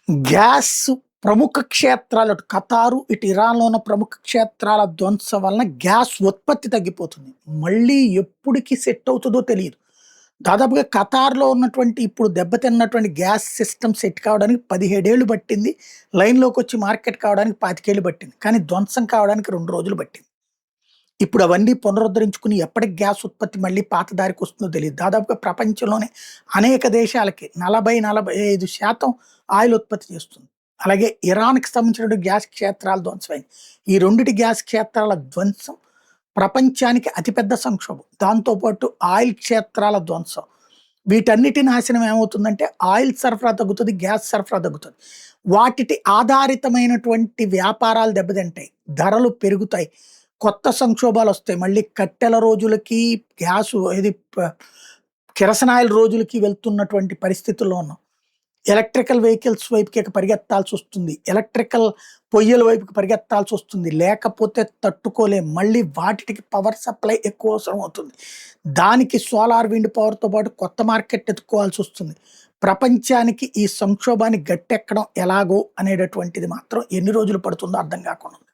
Gas ప్రముఖ క్షేత్రాలు అటు ఖతారు, ఇటు ఇరాన్‌లో ఉన్న ప్రముఖ క్షేత్రాల ధ్వంసం వలన గ్యాస్ ఉత్పత్తి తగ్గిపోతుంది. మళ్ళీ ఎప్పుడికి సెట్ అవుతదో తెలీదు. దాదాపుగా ఖతార్‌లో ఉన్నటువంటి ఇప్పుడు దెబ్బతిన్నటువంటి గ్యాస్ సిస్టమ్ సెట్ కావడానికి 17 ఏళ్ళు పట్టింది. లైన్‌లోకొచ్చి మార్కెట్ కావడానికి 25 ఏళ్ళు పట్టింది. కానీ ధ్వంసం కావడానికి 2 రోజులు పట్టింది. ఇప్పుడు అవన్నీ పునరుద్ధరించుకుని ఎప్పటికి గ్యాస్ ఉత్పత్తి మళ్ళీ పాత దారికొస్తుందో తెలీదు. దాదాపుగా ప్రపంచంలోనే అనేక దేశాలకి 40, 45% ఆయిల్ ఉత్పత్తి చేస్తుంది. అలాగే ఇరాన్‌కి సంబంధించినటువంటి గ్యాస్ క్షేత్రాలు ధ్వంసమైంది. ఈ రెండిటి గ్యాస్ క్షేత్రాల ధ్వంసం ప్రపంచానికి అతిపెద్ద సంక్షోభం. దాంతో పాటు ఆయిల్ క్షేత్రాల ధ్వంసం. వీటన్నిటి నాశనం ఏమవుతుందంటే ఆయిల్ సరఫరా తగ్గుతది, గ్యాస్ సరఫరా తగ్గుతది. వాటిటి ఆధారితమైనటువంటి వ్యాపారాలు దెబ్బతింటాయి. ధరలు పెరుగుతాయి. కొత్త సంక్షోభాలొస్తాయి. మళ్ళీ కట్టెల రోజులకి, గ్యాసు ఇది కిరసనాయిల్ రోజులకి వెళ్తున్నటువంటి పరిస్థితుల్లో ఉన్నాం. ఎలక్ట్రికల్ వెహికల్స్ వైపుకి ఇక పరిగెత్తాల్సొస్తుంది. ఎలక్ట్రికల్ పొయ్యల వైపుకి పరిగెత్తాల్సొస్తుంది. లేకపోతే తట్టుకోలేం. మళ్ళీ వాటికి పవర్ సప్లై ఎక్కువ అవసరం అవుతుంది. దానికి సోలార్, విండ్ పవర్‌తో పాటు కొత్త మార్కెట్ ఎతుక్కోవాల్సొస్తుంది. ప్రపంచానికి ఈ సంక్షోభాన్ని గట్టెక్కడం ఎలాగో అనేటటువంటిది మాత్రం ఎన్ని రోజులు పడుతుందో అర్థం కాకుండా ఉంది.